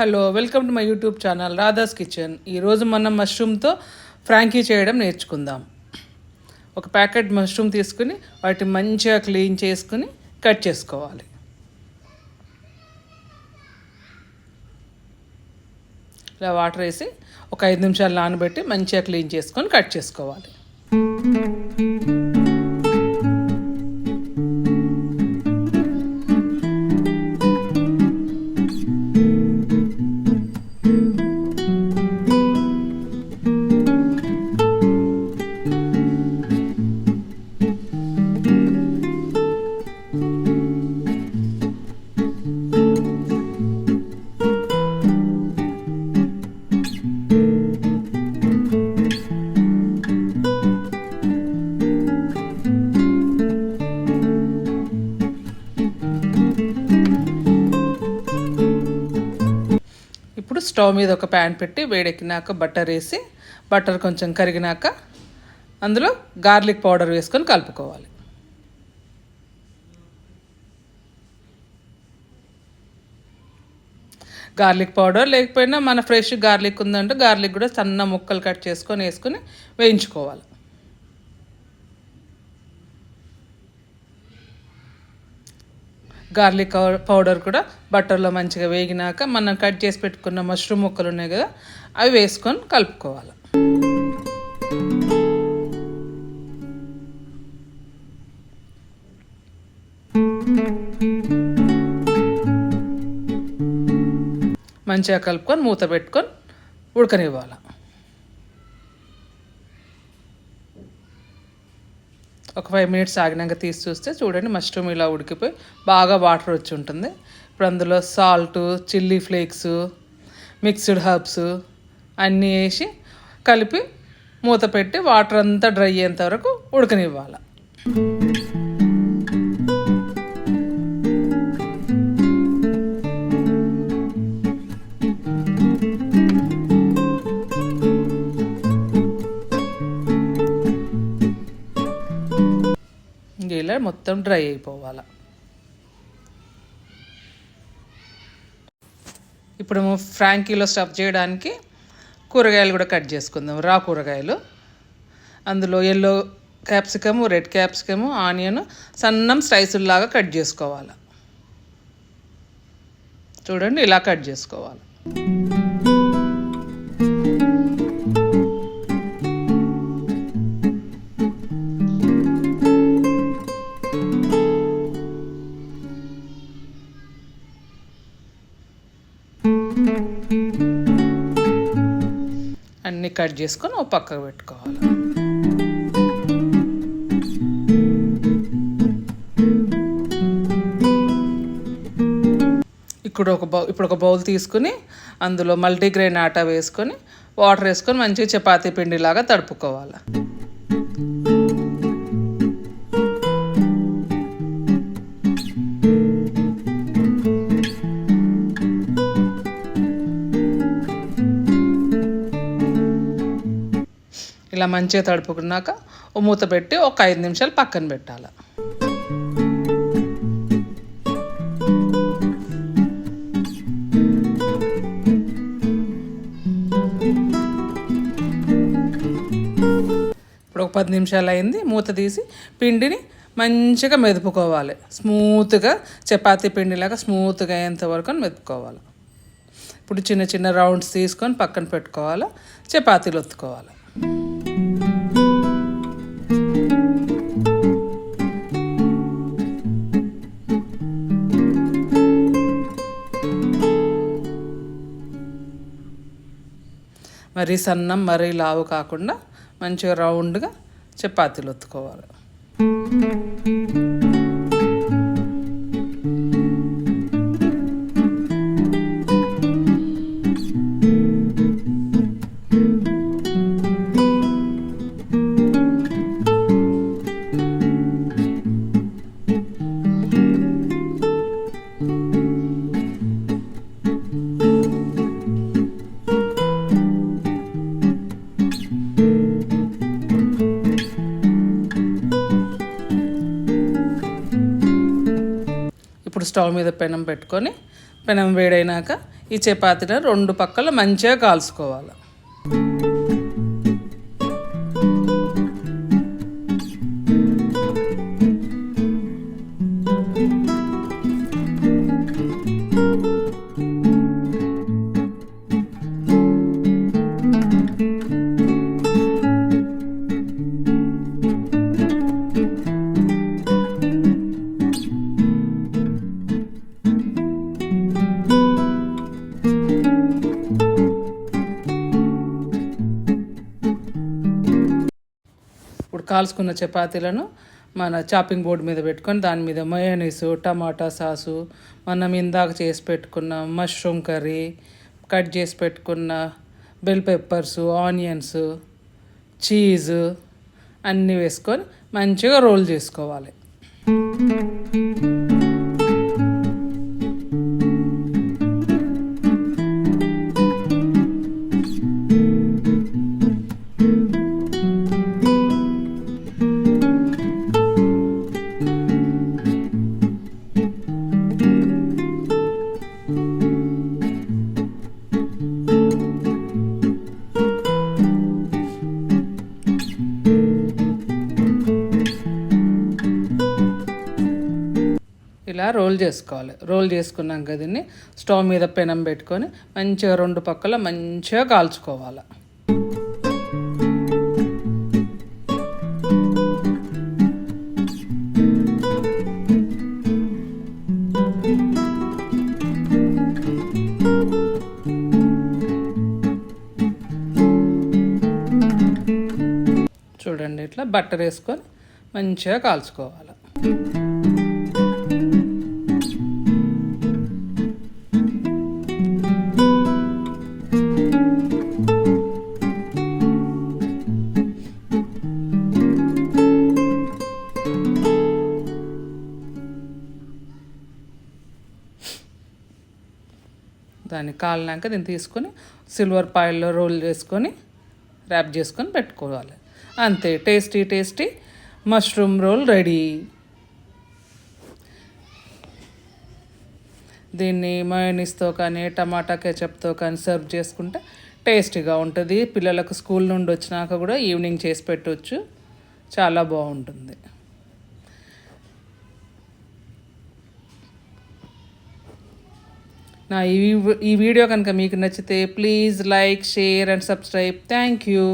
Hello, welcome to my YouTube channel Radha's kitchen. ఈరోజు మనం మష్రూమ్తో Frankie చేయడం నేర్చుకుందాం. ఒక ప్యాకెట్ మష్రూమ్ తీసుకుని వాటిని మంచిగా క్లీన్ చేసుకుని కట్ చేసుకోవాలి. ఇలా వాటర్ వేసి ఒక 5 నిమిషాలు నానబెట్టి మంచిగా క్లీన్ చేసుకొని కట్ చేసుకోవాలి. ఇప్పుడు స్టవ్ మీద ఒక ప్యాన్ పెట్టి వేడెక్కినాక బటర్ వేసి బటర్ కొంచెం కరిగినాక అందులో గార్లిక్ పౌడర్ వేసుకొని కలుపుకోవాలి. గార్లిక్ పౌడర్ లేకపోయినా మన ఫ్రెష్ గార్లిక్ ఉందంటే గార్లిక్ కూడా సన్న ముక్కలు కట్ చేసుకొని వేసుకొని వేయించుకోవాలి. గార్లిక్ పౌడర్ కూడా బటర్లో మంచిగా వేగినాక మనం కట్ చేసి పెట్టుకున్న మష్రూమ్ ముక్కలు ఉన్నాయి కదా, అవి వేసుకొని కలుపుకోవాలి. మంచిగా కలుపుకొని మూత పెట్టుకొని ఉడకనివ్వాలి. ఒక 5 మినిట్స్ ఆగినాక తీసి చూస్తే చూడండి, మష్రూమ్ ఇలా ఉడికిపోయి బాగా వాటర్ వచ్చి ఉంటుంది. ఇప్పుడు అందులో salt, chilli flakes, mixed herbs అన్నీ వేసి కలిపి మూత పెట్టి వాటర్ అంతా డ్రై అయ్యేంత వరకు ఉడకనివ్వాలి. ఇలా మొత్తం డ్రై అయిపోవాలి. ఇప్పుడు ఫ్రాంకీలో స్టఫ్ చేయడానికి కూరగాయలు కూడా కట్ చేసుకుందాం. రా కూరగాయలు, అందులో yellow capsicum, red capsicum, onion సన్నం స్లైసుల్లాగా కట్ చేసుకోవాలి. చూడండి, ఇలా కట్ చేసుకోవాలి. అన్నీ కట్ చేసుకొని ఒక పక్కకు పెట్టుకోవాలి. ఇప్పుడు ఒక బౌల్ తీసుకుని అందులో మల్టీగ్రెయిన్ ఆటా వేసుకొని వాటర్ వేసుకొని మంచిగా చపాతీ పిండిలాగా తడుపుకోవాలి. ఇలా మంచిగా తడుపుకున్నాక మూత పెట్టి ఒక 5 నిమిషాలు పక్కన పెట్టాలి. ఇప్పుడు ఒక 10 నిమిషాలు అయింది. మూత తీసి పిండిని మంచిగా మెదుపుకోవాలి. స్మూత్గా చపాతీ పిండిలాగా స్మూత్గా అయ్యేంత వరకు మెదుపుకోవాలి. ఇప్పుడు చిన్న చిన్న రౌండ్స్ తీసుకొని పక్కన పెట్టుకోవాలి. చపాతీలు ఒత్తుకోవాలి. మరీ సన్నం మరీ లావు కాకుండా మంచిగా రౌండ్గా చపాతీలు ఒత్తుకోవాలి. ఇప్పుడు స్టవ్ మీద పెనం పెట్టుకొని పెనం వేడైనాక ఈ చపాతీని 2 పక్కల మంచిగా కాల్చుకోవాలి. ఇప్పుడు కాల్చుకున్న చపాతీలను మన చాపింగ్ బోర్డు మీద పెట్టుకొని దాని మీద మయోనీసు, టమాటా సాసు, మనం ఇందాక చేసి పెట్టుకున్న మష్రూమ్ కర్రీ, కట్ చేసి పెట్టుకున్న బెల్ పెప్పర్స్, ఆనియన్స్, చీజ్ అన్నీ వేసుకొని మంచిగా రోల్ చేసుకోవాలి. ఇలా రోల్ చేసుకోవాలి. రోల్ చేసుకున్నాక దీన్ని స్టవ్ మీద పెనం పెట్టుకొని మంచిగా 2 పక్కల మంచిగా కాల్చుకోవాలి. చూడండి, ఇట్లా బట్టర్ వేసుకొని మంచిగా కాల్చుకోవాలి. దాన్ని కాలినాక దీన్ని తీసుకొని సిల్వర్ పాయిల్లో రోల్ చేసుకొని ర్యాప్ చేసుకొని పెట్టుకోవాలి. అంతే, టేస్టీ మష్రూమ్ రోల్ రెడీ. దీన్ని మయోనీస్తో కానీ టమాటా కెచప్తో కానీ సర్వ్ చేసుకుంటే టేస్టీగా ఉంటుంది. పిల్లలకు స్కూల్ నుండి వచ్చినాక కూడా ఈవినింగ్ చేసి పెట్టవచ్చు, చాలా బాగుంటుంది. నా ఈ వీడియో కనుక మీకు నచ్చితే please like, share and subscribe. Thank you.